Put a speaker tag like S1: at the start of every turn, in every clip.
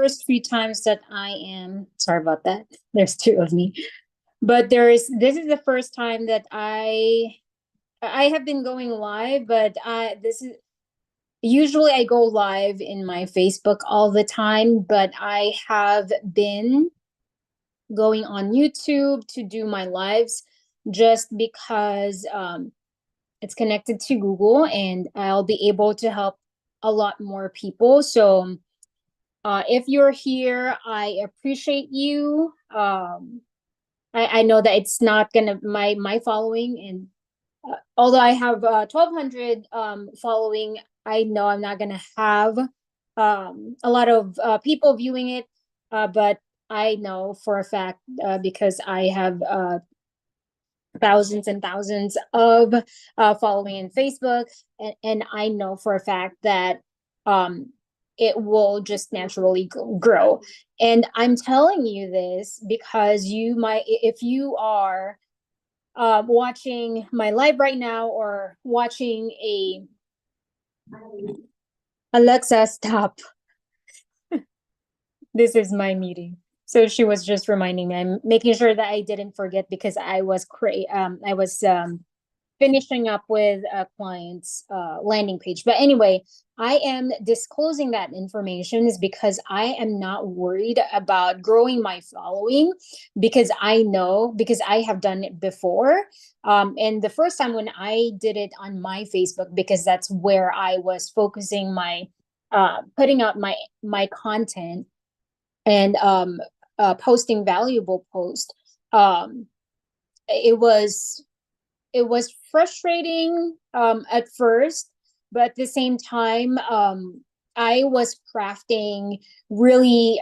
S1: first few times that I am sorry about that. There's two of me. But this is the first time that I have been going live, but I this is usually I go live in my Facebook all the time, but I have been going on YouTube to do my lives just because it's connected to Google and I'll be able to help a lot more people. So if you're here, I appreciate you. I know that it's not gonna my following, and although I have 1,200 following, I know I'm not gonna have a lot of people viewing it, but I know for a fact because I have thousands and thousands of following in Facebook, and I know for a fact that um, it will just naturally grow. And I'm telling you this because you might, if you are watching my live right now or watching a Alexa, stop. This is my meeting. So she was just reminding me. I'm making sure that I didn't forget because I was finishing up with a client's landing page. But anyway, I am disclosing that information is because I am not worried about growing my following because I know, because I have done it before. And the first time when I did it on my Facebook, because that's where I was focusing my putting out my content and posting valuable posts, it was frustrating at first, but at the same time, I was crafting really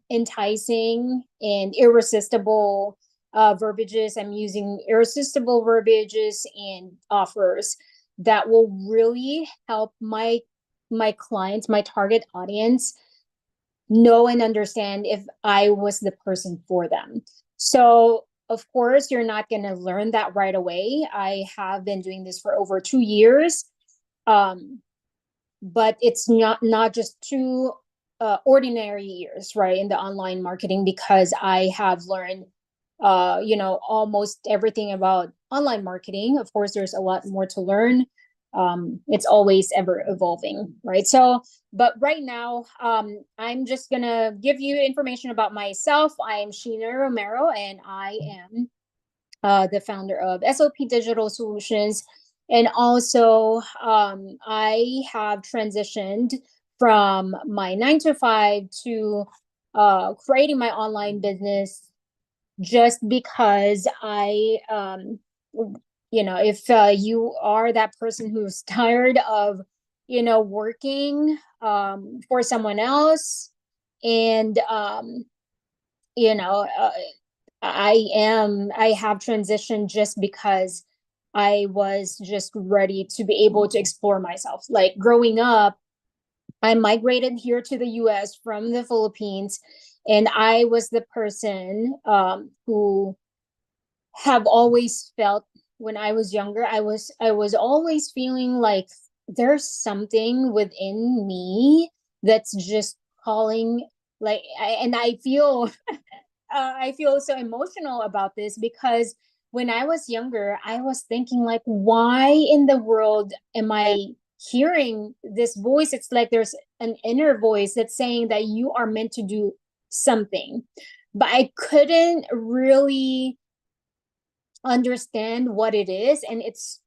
S1: enticing and irresistible verbiages. I'm using irresistible verbiages and offers that will really help my clients, my target audience, know and understand if I was the person for them. So of course, you're not going to learn that right away. I have been doing this for over 2 years, but it's not just two ordinary years, right, in the online marketing, because I have learned, almost everything about online marketing. Of course, there's a lot more to learn. It's always ever evolving, right? So, but right now, I'm just gonna give you information about myself. I am Sheena Romero, and I am the founder of SOP Digital Solutions. And also, I have transitioned from my 9 to 5 to creating my online business just because if you are that person who's tired of, working for someone else, and I have transitioned just because I was just ready to be able to explore myself. Like growing up, I migrated here to the US from the Philippines, and I was the person who have always felt, when I was younger, I was always feeling like there's something within me that's just calling, like and I feel I feel so emotional about this because when I was younger, I was thinking like, why in the world am I hearing this voice? It's like there's an inner voice that's saying that you are meant to do something, but I couldn't really understand what it is. And it's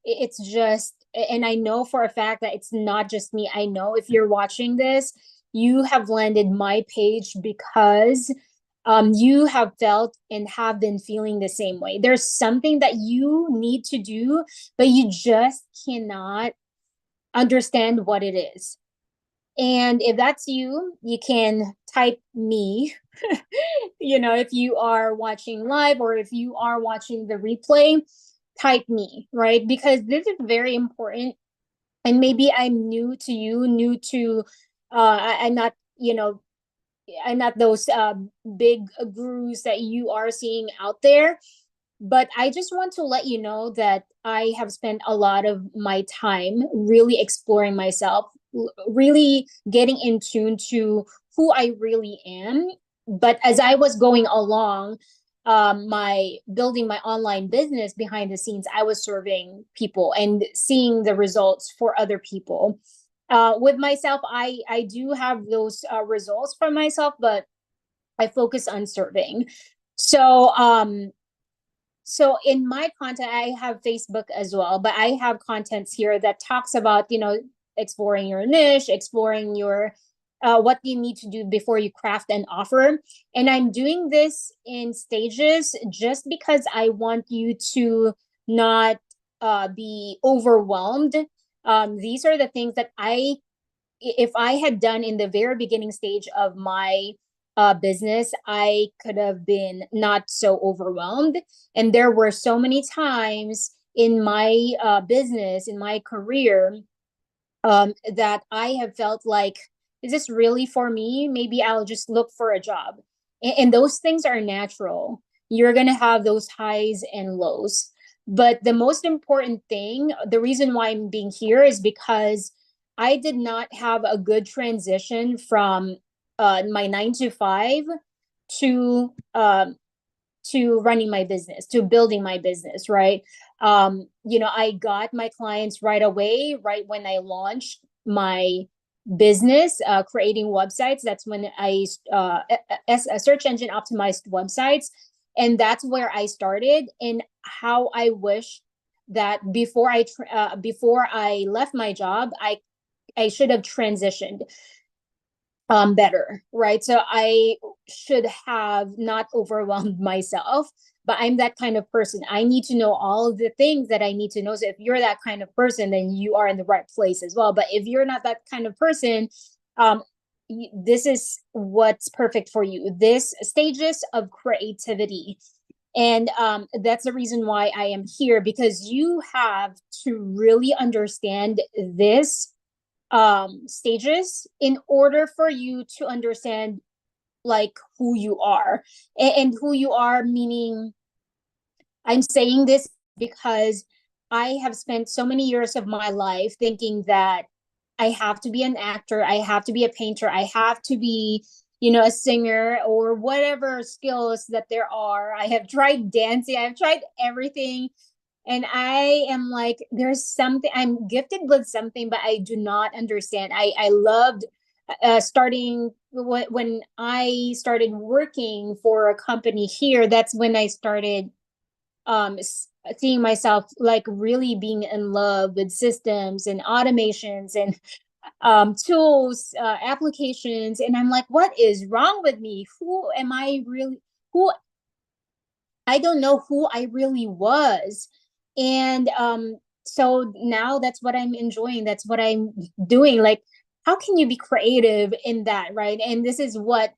S1: just, and I know for a fact that it's not just me. I know if you're watching this, you have landed my page because you have felt and have been feeling the same way. There's something that you need to do, but you just cannot understand what it is. And if that's you, you can type me, if you are watching live or if you are watching the replay, type me, right? Because this is very important. And maybe I'm new to you, new to, I'm not, I'm not those big gurus that you are seeing out there. But I just want to let you know that I have spent a lot of my time really exploring myself, really getting in tune to who I really am. But as I was going along, my building my online business behind the scenes, I was serving people and seeing the results for other people. With myself, I do have those results for myself, but I focus on serving. So so in my content, I have Facebook as well, but I have contents here that talks about, exploring your niche, exploring your what you need to do before you craft an offer. And I'm doing this in stages just because I want you to not be overwhelmed. These are the things that if I had done in the very beginning stage of my business, I could have been not so overwhelmed. And there were so many times in my business, in my career, that I have felt like, is this really for me? Maybe I'll just look for a job. And those things are natural. You're going to have those highs and lows. But the most important thing, the reason why I'm being here is because I did not have a good transition from my 9 to 5 to running my business, to building my business, right? I got my clients right away, right when I launched my business, creating websites. That's when I as a search engine optimized websites, and that's where I started. And how I wish that before I left my job, I should have transitioned better, right? So I should have not overwhelmed myself, but I'm that kind of person. I need to know all of the things that I need to know. So if you're that kind of person, then you are in the right place as well. But if you're not that kind of person, this is what's perfect for you. This stages of creativity. And that's the reason why I am here, because you have to really understand this stages in order for you to understand like who you are. And who you are, meaning, I'm saying this because I have spent so many years of my life thinking that I have to be an actor, I have to be a painter, I have to be, a singer, or whatever skills that there are. I have tried dancing, I've tried everything. And I am like, there's something, I'm gifted with something, but I do not understand. I loved starting when I started working for a company here. That's when I started seeing myself like really being in love with systems and automations and tools, applications. And I'm like, what is wrong with me? Who am I really? Who I don't know who I really was. And so now that's what I'm enjoying. That's what I'm doing. Like, how can you be creative in that, right? And this is what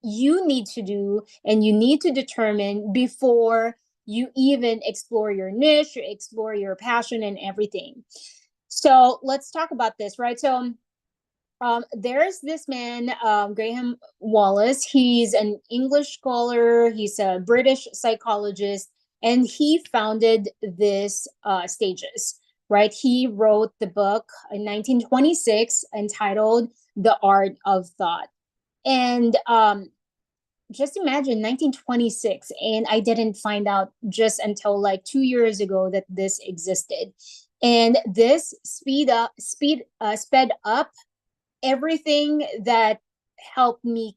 S1: you need to do, and you need to determine before you even explore your niche, explore your passion and everything. So let's talk about this, right? So there's this man, Graham Wallace. He's an English scholar, he's a British psychologist, and he founded this stages, right? He wrote the book in 1926 entitled The Art of Thought. And just imagine 1926, and I didn't find out just until like 2 years ago that this existed. And this sped up everything that helped me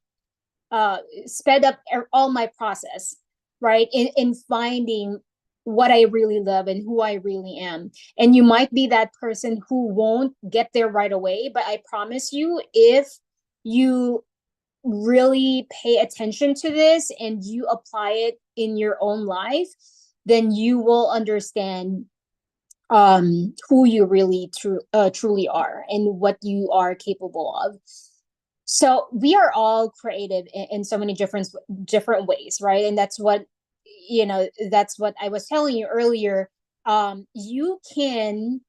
S1: sped up all my process, right, in finding what I really love and who I really am. And you might be that person who won't get there right away, but I promise you, if you really pay attention to this and you apply it in your own life, then you will understand who you really truly are and what you are capable of. So we are all creative in so many different ways, right? And that's what that's what I was telling you earlier. You can,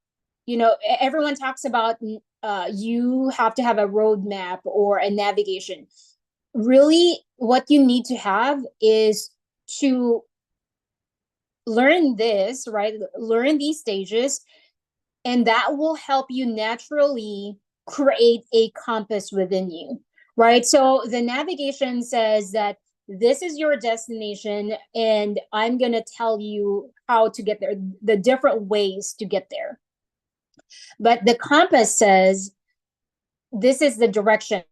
S1: everyone talks about you have to have a roadmap or a navigation. Really, what you need to have is to learn this, right? Learn these stages, and that will help you naturally create a compass within you, right? So the navigation says that this is your destination, and I'm going to tell you how to get there, the different ways to get there. But the compass says this is the direction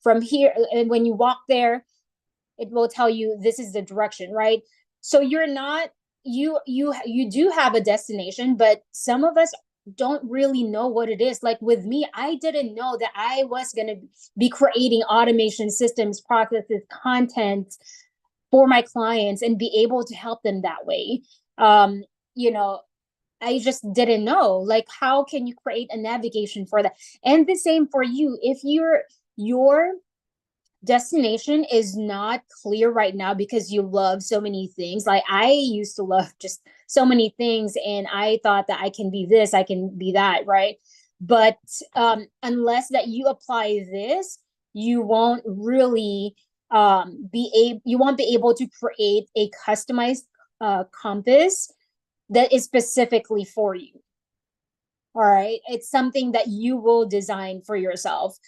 S1: from here. And when you walk there, it will tell you this is the direction, right? So you're not, you do have a destination, but some of us don't really know what it is. Like with me, I didn't know that I was going to be creating automation systems, processes, content for my clients and be able to help them that way. You know, I just didn't know, like, how can you create a navigation for that? And the same for you. If your destination is not clear right now because you love so many things, like I used to love just so many things, and I thought that I can be this, I can be that, right? But unless that you apply this, you won't really you won't be able to create a customized compass that is specifically for you. All right, it's something that you will design for yourself.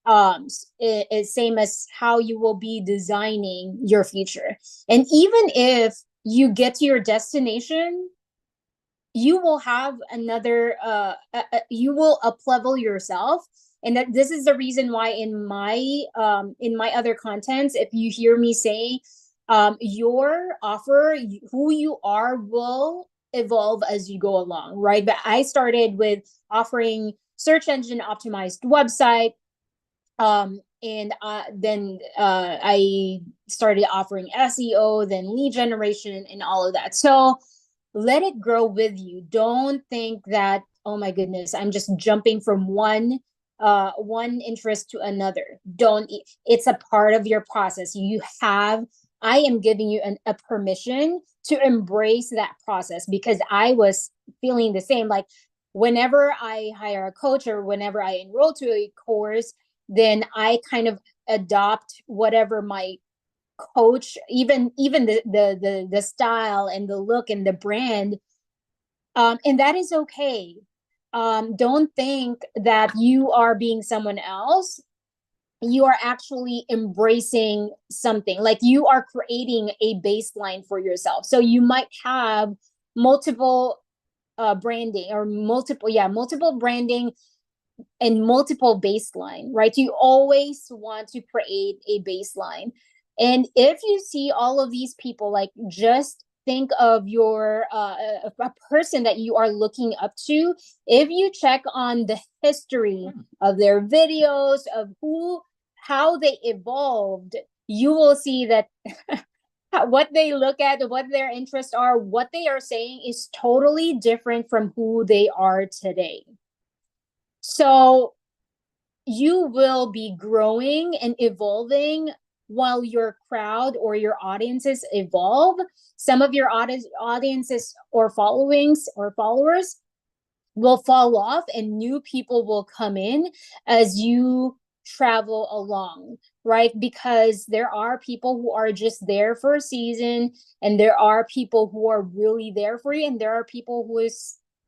S1: It's same as how you will be designing your future. And even if you get to your destination, you will have another you will up level yourself. And that this is the reason why in my other contents, if you hear me say your offer, who you are, will evolve as you go along, right? But I started with offering search engine optimized website, and then I started offering SEO, then lead generation, and all of that. So let it grow with you. Don't think that, oh my goodness, I'm just jumping from one interest to another. Don't. It's a part of your process. I am giving you a permission to embrace that process, because I was feeling the same. Like whenever I hire a coach or whenever I enroll to a course, then I kind of adopt whatever my coach, even the style and the look and the brand, and that is okay. Don't think that you are being someone else. You are actually embracing something, like you are creating a baseline for yourself. So you might have multiple branding, or multiple branding and multiple baseline, right? You always want to create a baseline. And if you see all of these people, like just think of your a person that you are looking up to. If you check on the history of their videos, of how they evolved, you will see that what they look at, what their interests are, what they are saying is totally different from who they are today. So you will be growing and evolving while your crowd or your audiences evolve. Some of your audiences or followers will fall off, and new people will come in as you travel along, right? Because there are people who are just there for a season, and there are people who are really there for you, and there are people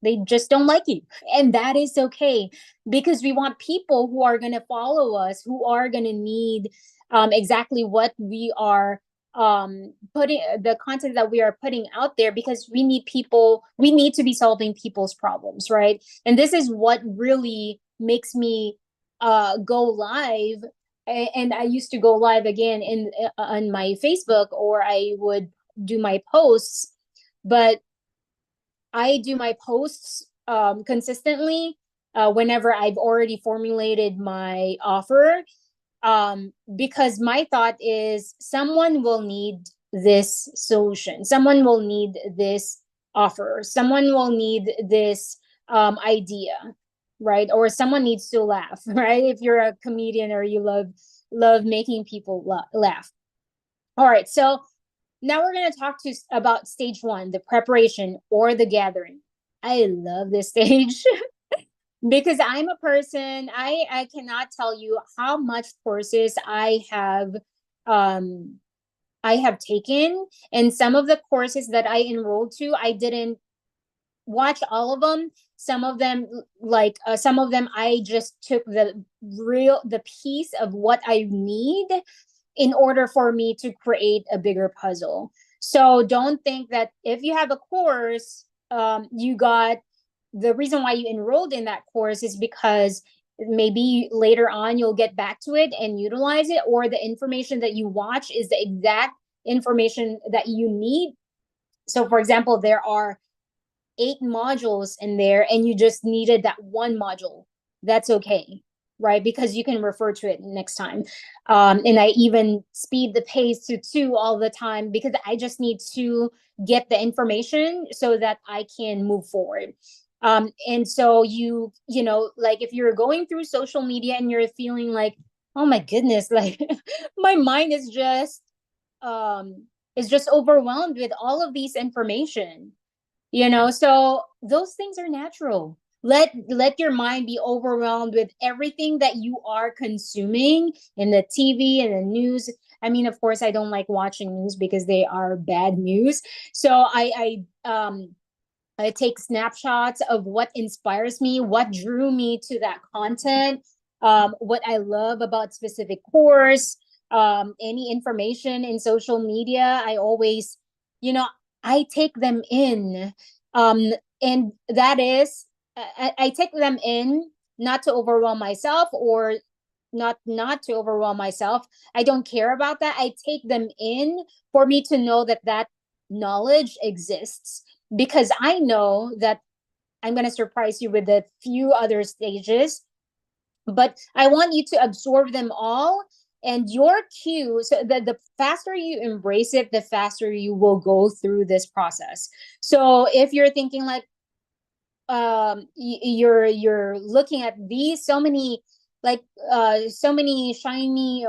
S1: they just don't like you, and that is okay, because we want people who are going to follow us, who are going to need exactly what we are putting, the content that we are putting out there, because we need to be solving people's problems, right? And this is what really makes me go live. And I used to go live again on my Facebook, or I would do my posts, but I do my posts consistently whenever I've already formulated my offer, because my thought is someone will need this solution, someone will need this offer, someone will need this idea, right? Or someone needs to laugh, right? If you're a comedian or you love making people laugh. All right, so now we're going to talk about stage one, the preparation or the gathering. I love this stage because I'm a person, I cannot tell you how much courses I have taken, and some of the courses that I enrolled to, I didn't watch all of them. Some of them, some of them, I just took the piece of what I need in order for me to create a bigger puzzle. So don't think that if you have a course, you got the reason why you enrolled in that course is because maybe later on you'll get back to it and utilize it, or the information that you watch is the exact information that you need. So for example, there are 8 modules in there and you just needed that one module. That's okay, right? Because you can refer to it next time. And I even speed the pace to 2 all the time because I just need to get the information so that I can move forward. And so you know, like if you're going through social media and you're feeling like, oh my goodness, like my mind is just overwhelmed with all of these information, you know, so those things are natural. Let your mind be overwhelmed with everything that you are consuming in the TV and the news. I mean, of course I don't like watching news because they are bad news. So I take snapshots of what inspires me, what drew me to that content, what I love about specific course, any information in social media. I always, you know, I take them in. Um, and that is, I take them in not to overwhelm myself or not to overwhelm myself. I don't care about that. I take them in for me to know that that knowledge exists, because I know that I'm going to surprise you with a few other stages, but I want you to absorb them all. And your cue, so the faster you embrace it, the faster you will go through this process. So if you're thinking like, you're looking at these so many, like so many shiny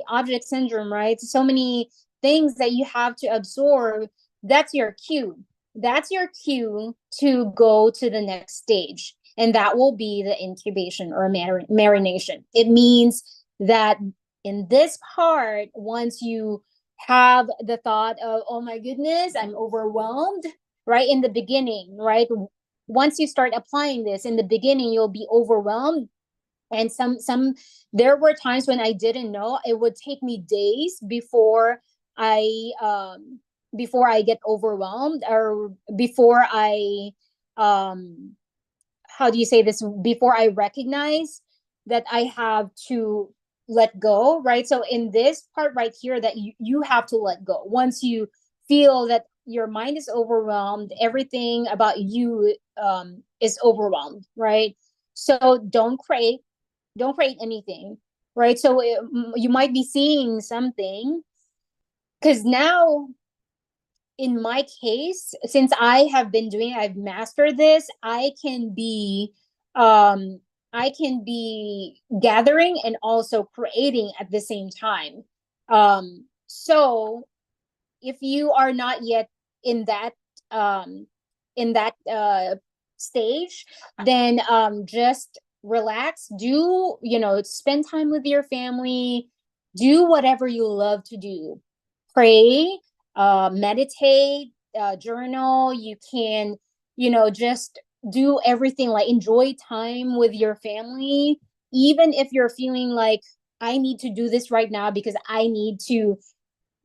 S1: object syndrome, right? So many things that you have to absorb. That's your cue. That's your cue to go to the next stage, and that will be the incubation or marination. It means that in this part, once you have the thought of, oh my goodness, I'm overwhelmed, right, in the beginning, right, once you start applying this in the beginning, you'll be overwhelmed. And some there were times when I didn't know. It would take me days I before I get overwhelmed, or before I how do you say this, before I recognize that I have to let go, right? So in this part right here, that you have to let go. Once you feel that your mind is overwhelmed, everything about you is overwhelmed, right? So don't create anything, right? So you might be seeing something, because now in my case, since I've mastered this, um I can be gathering and also creating at the same time. So if you are not yet in that um in that stage, then just relax, do, you know, spend time with your family, do whatever you love to do, pray, meditate, journal. You can, you know, just do everything, like enjoy time with your family, even if you're feeling like, I need to do this right now because I need to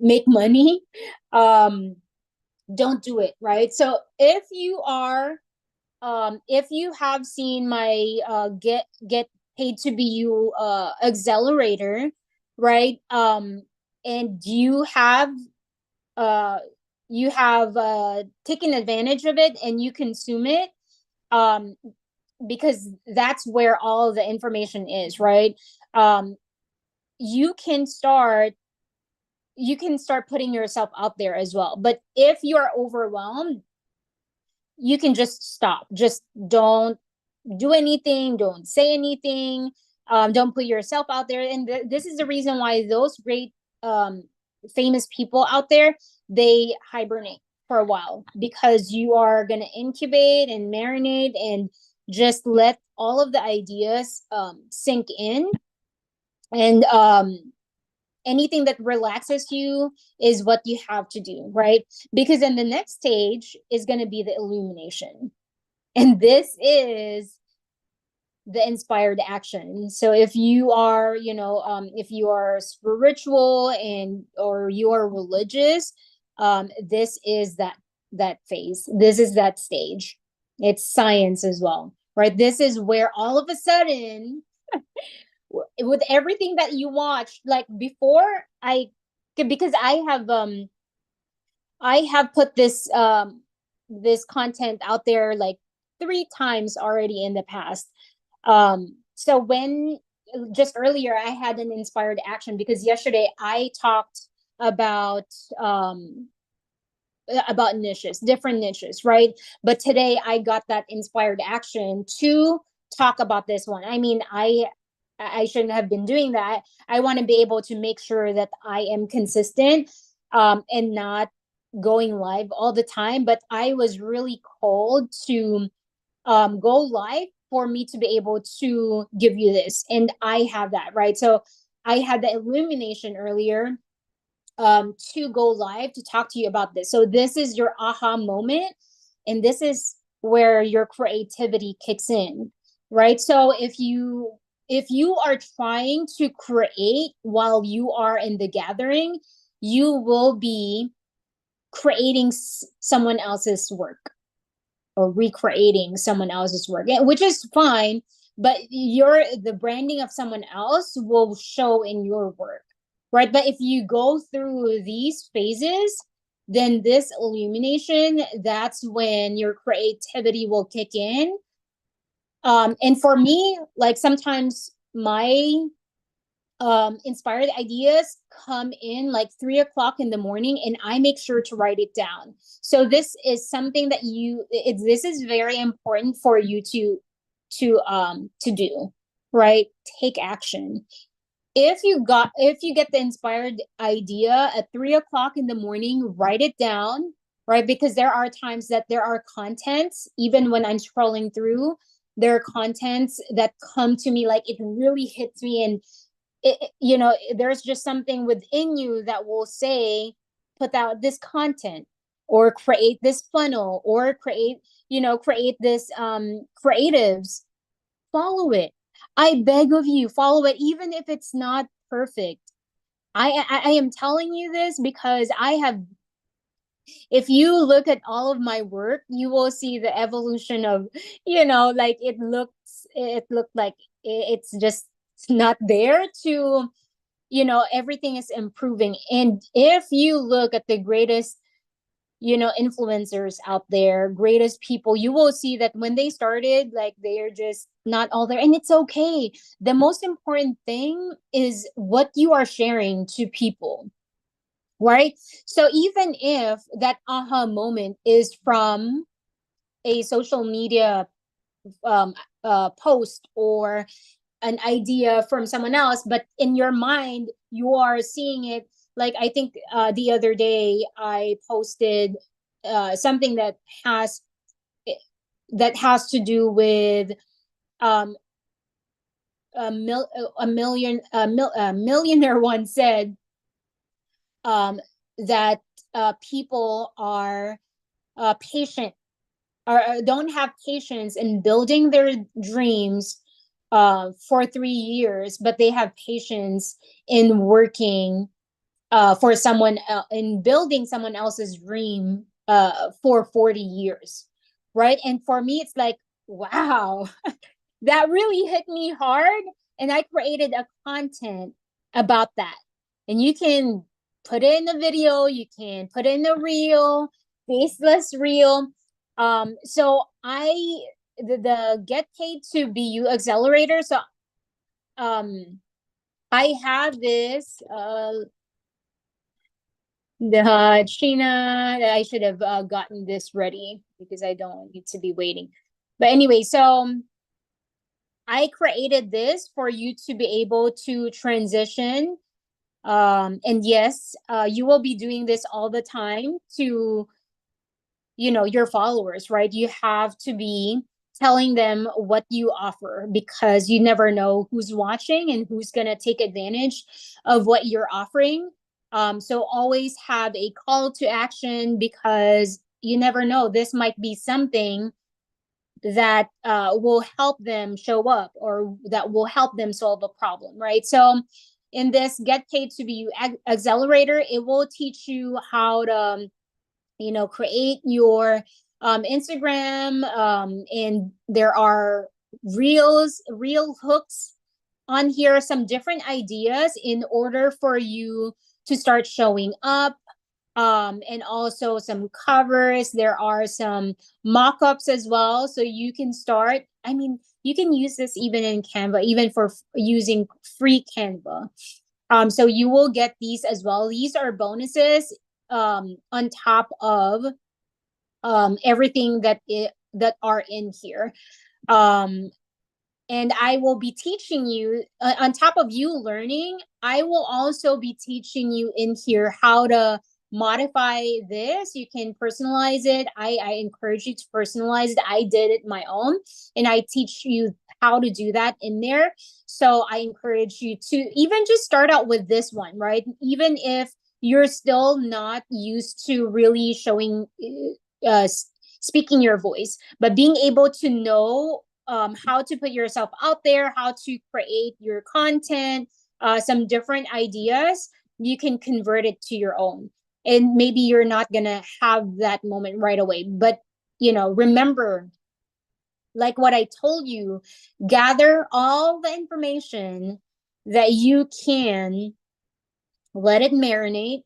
S1: make money. um don't do it, right? So if you have seen my get paid to be you accelerator, right, and uh you have taken advantage of it and you consume it, um because that's where all the information is, right? um you can start putting yourself out there as well. But if you're overwhelmed, you can just stop. Just don't do anything, don't say anything, don't put yourself out there. And this is the reason why those great famous people out there, they hibernate for a while, because you are going to incubate and marinate and just let all of the ideas sink in. And anything that relaxes you is what you have to do, right? Because then the next stage is going to be the illumination. And this is the inspired action. So if you are, if you are spiritual and or you are religious, this is that phase. This is that stage. It's science as well, right? This is where all of a sudden, with everything that you watch, like before, because I have put this content out there like 3 times already in the past. So when just earlier I had an inspired action because yesterday I talked about um about niches, different niches, right? But today I got that inspired action to talk about this one. I mean, I shouldn't have been doing that. I want to be able to make sure that I am consistent, and not going live all the time. But I was really called to go live for me to be able to give you this. And I have that, right? So I had the illumination earlier, to go live to talk to you about this. So this is your aha moment, and this is where your creativity kicks in, right? So if you are trying to create while you are in the gathering, you will be creating someone else's work or recreating someone else's work, which is fine, but the branding of someone else will show in your work, right? But if you go through these phases, then this illumination, that's when your creativity will kick in. And for me, like sometimes my inspired ideas come in like 3 o'clock in the morning, and I make sure to write it down. So this is something that this is very important for you to do, right? Take action. If you get the inspired idea at 3 o'clock in the morning, write it down, right? Because there are times that there are contents, even when I'm scrolling through, there are contents that come to me, like it really hits me, and there's just something within you that will say, put out this content, or create this funnel, or create this creatives. Follow it. I beg of you, follow it, even if it's not perfect. I am telling you this because I have, if you look at all of my work, you will see the evolution of, like it looked like it's just not there to, everything is improving. And if you look at the greatest, influencers out there, greatest people, you will see that when they started, like, they are just not all there, and it's okay. The most important thing is what you are sharing to people, right? So even if that aha moment is from a social media um, post, or an idea from someone else, but in your mind you are seeing it, like I think the other day I posted something that has to do with um a millionaire once said that people are patient, or don't have patience in building their dreams for 3 years, but they have patience in working for someone in building someone else's dream for 40 years, right? And for me, it's like, wow, that really hit me hard. And I created a content about that. And you can put it in a video, you can put it in a reel, faceless reel. So the Get Paid to Be You accelerator. So I have this the Sheena, I should have gotten this ready because I don't need to be waiting. But anyway, so I created this for you to be able to transition. And yes, you will be doing this all the time to, your followers, right? You have to be telling them what you offer, because you never know who's watching and who's going to take advantage of what you're offering. So always have a call to action, because you never know, this might be something that will help them show up, or that will help them solve a problem, right? So in this Get Paid to Be You accelerator, it will teach you how to, create your Instagram, and there are real hooks on here, some different ideas in order for you to start showing up, and also some covers. There are some mock-ups as well, so you can start. I mean, you can use this even in Canva, even for using free Canva. So you will get these as well. These are bonuses on top of everything that are in here. And I will be teaching you, on top of you learning, I will also be teaching you in here how to modify this. You can personalize it. I encourage you to personalize it. I did it my own, and I teach you how to do that in there. So I encourage you to even just start out with this one, right? Even if you're still not used to really showing, speaking your voice, but being able to know how to put yourself out there, how to create your content, some different ideas, you can convert it to your own. And maybe you're not going to have that moment right away. But, remember, like what I told you, gather all the information that you can, let it marinate,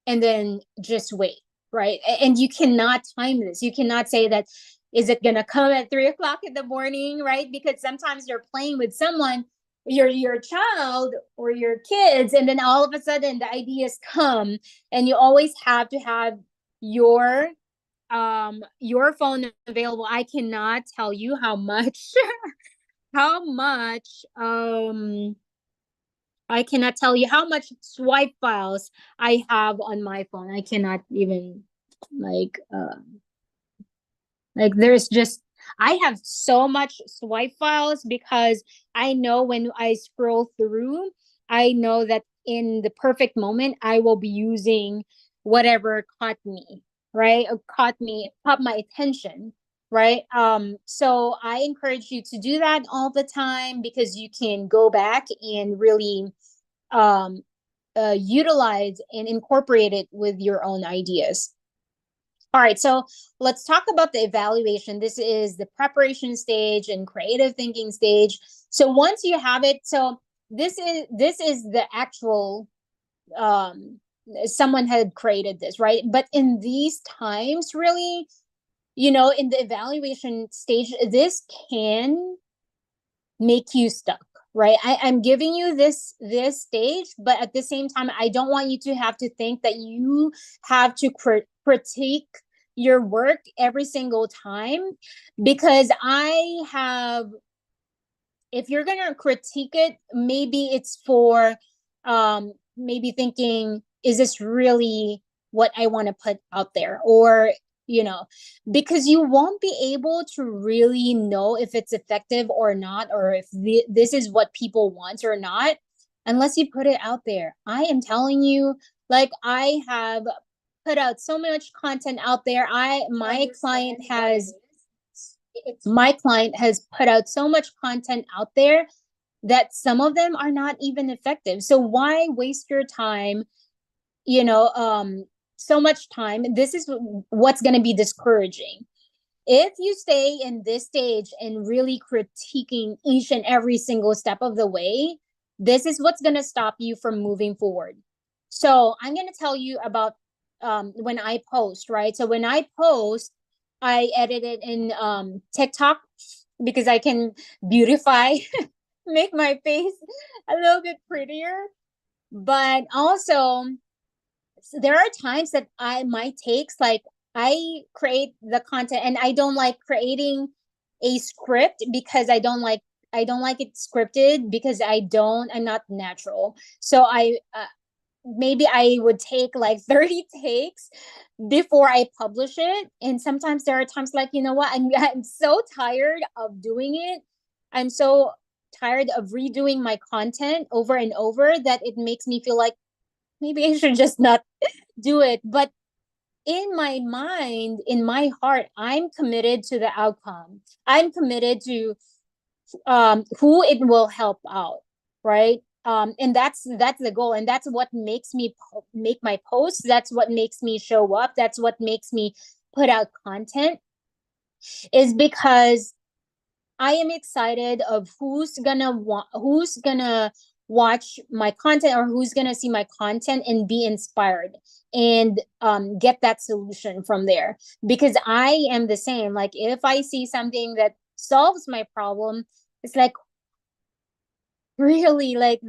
S1: and then just wait, right? And you cannot time this. You cannot say that, is it going to come at 3 o'clock in the morning, right? Because sometimes you're playing with someone, your child or your kids, and then all of a sudden the ideas come, and you always have to have your phone available. I cannot tell you how much how much I cannot tell you how much swipe files I have on my phone. I cannot even, there's just, I have so much swipe files, because I know when I scroll through, I know that in the perfect moment, I will be using whatever caught me, right? Or caught my attention, right? So I encourage you to do that all the time, because you can go back and really utilize and incorporate it with your own ideas. All right, so let's talk about the evaluation. This is the preparation stage and creative thinking stage. So once you have it, so this is the actual, someone had created this, right? But in these times, really, in the evaluation stage, this can make you stuck, right? I'm giving you this stage, but at the same time, I don't want you to have to think that you have to critique your work every single time, because if you're gonna critique it, maybe it's for maybe thinking, is this really what I want to put out there? Or because you won't be able to really know if it's effective or not, or if this is what people want or not, unless you put it out there. I am telling you, like, I have put out so much content out there. My client has put out so much content out there that some of them are not even effective. So why waste your time, so much time? This is what's going to be discouraging. If you stay in this stage and really critiquing each and every single step of the way, this is what's going to stop you from moving forward. So I'm going to tell you about when I post, right? So when I post, I edit it in TikTok, because I can beautify, make my face a little bit prettier. But also, there are times that my takes, like, I create the content and I don't like creating a script, because I don't like it scripted, because I'm not natural. So maybe I would take like 30 takes before I publish it. And sometimes there are times, like, you know what, I'm so tired of doing it. I'm so tired of redoing my content over and over, that it makes me feel like maybe I should just not do it. But in my mind, in my heart, I'm committed to the outcome. I'm committed to who it will help out, right? And that's the goal, and that's what makes me make my posts. That's what makes me show up. That's what makes me put out content, is because I am excited of who's gonna watch my content, or who's gonna see my content and be inspired, and get that solution from there. Because I am the same. Like, if I see something that solves my problem, it's like, really, like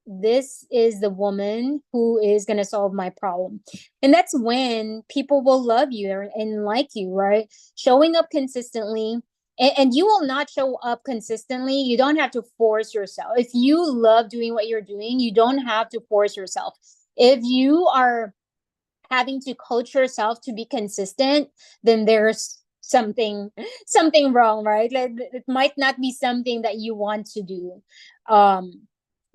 S1: this is the woman who is going to solve my problem. And that's when people will love you and like you, right? Showing up consistently, and you will not show up consistently. You don't have to force yourself. If you love doing what you're doing, you don't have to force yourself. If you are having to coach yourself to be consistent, then there's something wrong, right? Like, it might not be something that you want to do. um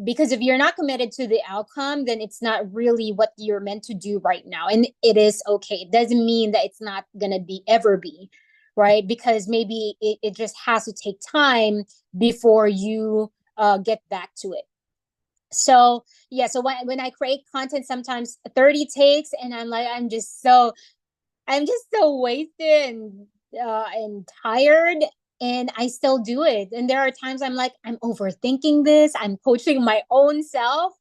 S1: because if you're not committed to the outcome, then it's not really what you're meant to do right now, and it is okay. It doesn't mean that it's not gonna be ever be, right? Because maybe it just has to take time before you get back to it. So yeah, so when I create content, sometimes 30 takes, and I'm like, I'm just so wasted and tired, and I still do it. And there are times I'm like, I'm overthinking this, I'm coaching my own self,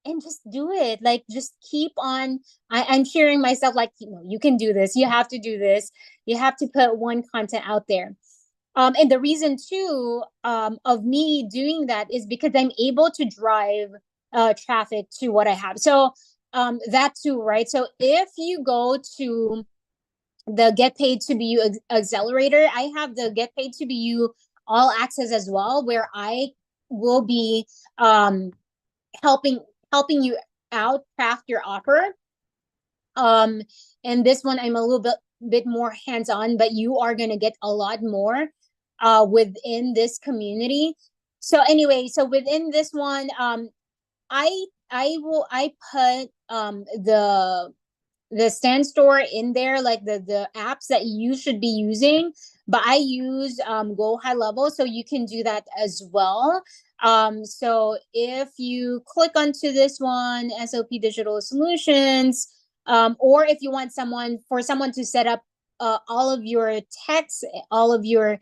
S1: and just do it. Like, just keep on. I'm cheering myself, like, you can do this, you have to do this, you have to put one content out there. And the reason too, of me doing that is because I'm able to drive traffic to what I have. So that too, right? So if you go to the Get Paid to Be You accelerator, I have the Get Paid to Be You all access as well, where I will be um, helping helping you out craft your offer. um and this one, I'm a little bit more hands on, but you are going to get a lot more within this community. So anyway, so within this one, I put the stand store in there, like the apps that you should be using. But I use Go High Level, so you can do that as well. So if you click onto this one, SOP Digital Solutions, or if you want someone to set up all of your text, all of your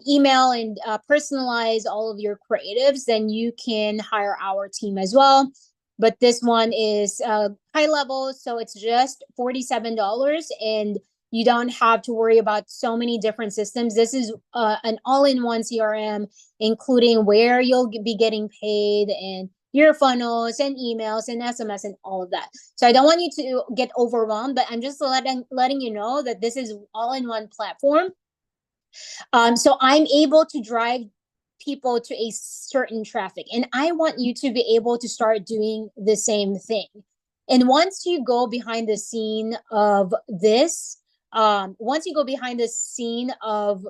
S1: email, and personalize all of your creatives, then you can hire our team as well. But this one is high level, so it's just $47, and you don't have to worry about so many different systems. This is an all-in-one CRM, including where you'll be getting paid, and your funnels and emails and SMS and all of that. So I don't want you to get overwhelmed, but I'm just letting you know that this is all-in-one platform. So I'm able to drive people to a certain traffic, and I want you to be able to start doing the same thing. And once you go behind the scene of this, once you go behind the scene of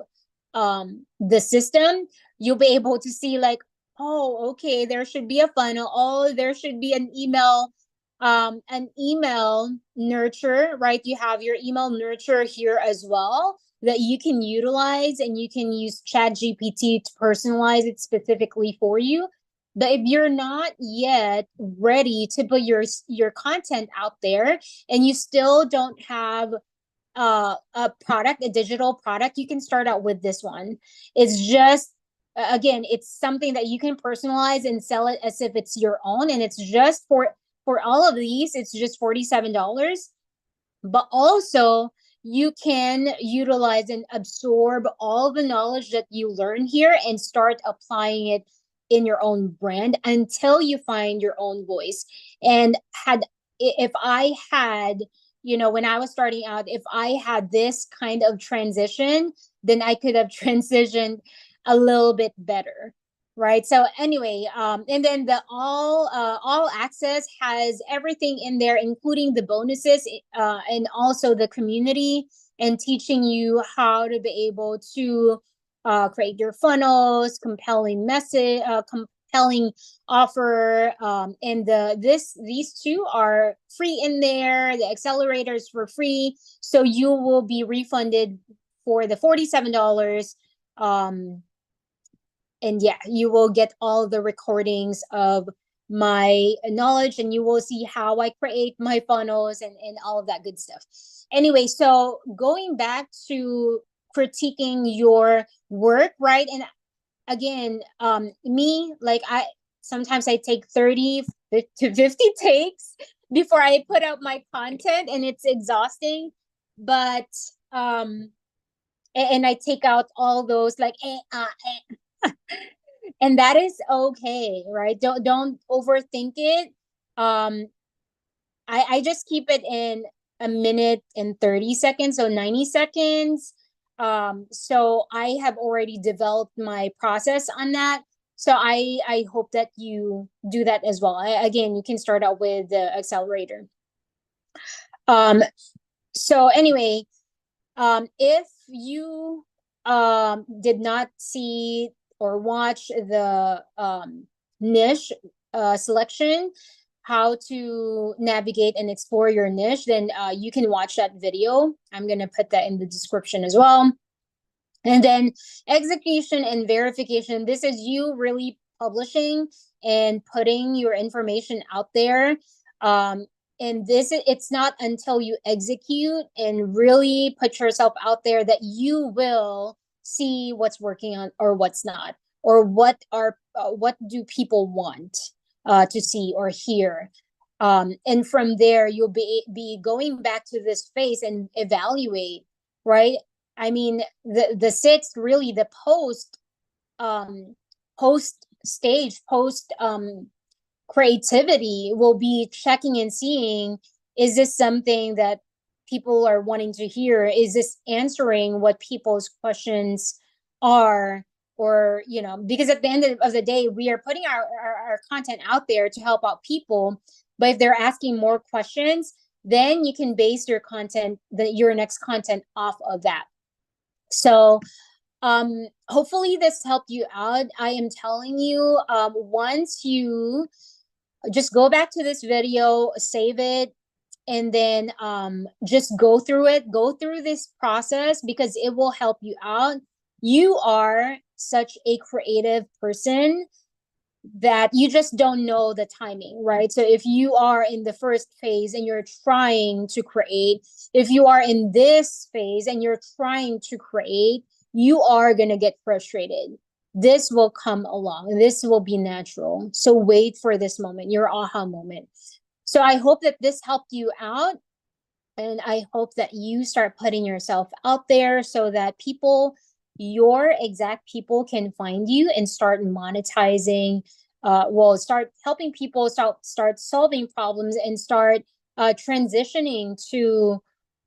S1: the system, you'll be able to see, like, oh, okay, there should be a funnel. Oh, there should be an email nurture, right? You have your email nurture here as well, that you can utilize, and you can use Chat GPT to personalize it specifically for you. But if you're not yet ready to put your content out there, and you still don't have a digital product, you can start out with this one. It's just, again, it's something that you can personalize and sell it as if it's your own, and it's just for all of these, it's just $47. But also, you can utilize and absorb all the knowledge that you learn here and start applying it in your own brand until you find your own voice. And if I had, when I was starting out, if I had this kind of transition, then I could have transitioned a little bit better. Right. So anyway, and then the all access has everything in there, including the bonuses, and also the community, and teaching you how to be able to create your funnels, compelling offer. And these two are free in there. The accelerators for free, so you will be refunded for the $47. And yeah, you will get all the recordings of my knowledge, and you will see how I create my funnels and all of that good stuff. Anyway, so going back to critiquing your work, right? And again, me, like, I sometimes I take 30 to 50 takes before I put out my content, and it's exhausting. But and I take out all those like and that is okay, right? Don't overthink it. I just keep it in a minute and 30 seconds, so 90 seconds. So I have already developed my process on that. So I hope that you do that as well. Again, you can start out with the accelerator. So anyway, if you did not see or watch the niche selection, how to navigate and explore your niche, then you can watch that video. I'm going to put that in the description as well. And then execution and verification. This is you really publishing and putting your information out there. And it's not until you execute and really put yourself out there that you will see what's working on or what's not, or what do people want to see or hear. And from there, you'll be going back to this phase and evaluate, right? I mean, the sixth, really the post stage, post creativity will be checking and seeing, is this something that people are wanting to hear? Is this answering what people's questions are? Or, because at the end of the day, we are putting our content out there to help out people. But if they're asking more questions, then you can base your content, your next content, off of that. So hopefully this helped you out. I am telling you, once you just go back to this video, save it, and then just go through this process, because it will help you out. You are such a creative person that you just don't know the timing, right? So if you are in the first phase and you're trying to create, if you are in this phase and you're trying to create, you are going to get frustrated. This will come along. This will be natural. So wait for this moment, your aha moment. So I hope that this helped you out. And I hope that you start putting yourself out there so that your exact people can find you and start monetizing, start helping people, start solving problems, and start transitioning to,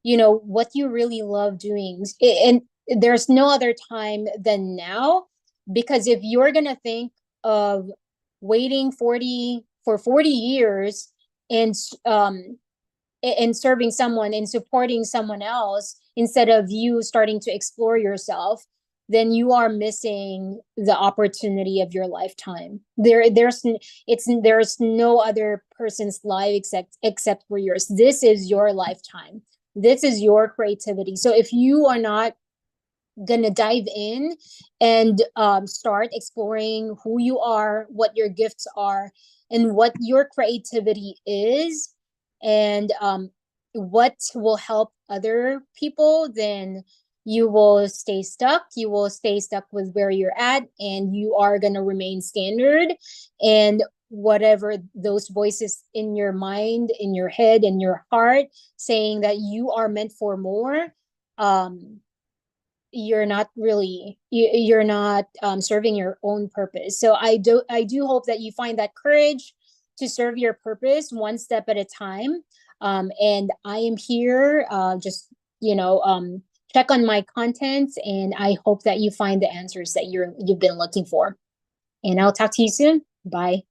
S1: what you really love doing. And there's no other time than now, because if you're going to think of waiting for 40 years and serving someone and supporting someone else, instead of you starting to explore yourself, then you are missing the opportunity of your lifetime. There's no other person's life except for yours. This is your lifetime. This is your creativity. So if you are not gonna dive in and start exploring who you are, what your gifts are, and what your creativity is, and what will help other people, then you will stay stuck. You will stay stuck with where you're at, and you are going to remain standard. And whatever those voices in your mind, in your head, in your heart saying that you are meant for more, you're not serving your own purpose. So I do hope that you find that courage to serve your purpose one step at a time. And I am here, just check on my contents, and I hope that you find the answers that you've been looking for. And I'll talk to you soon. Bye.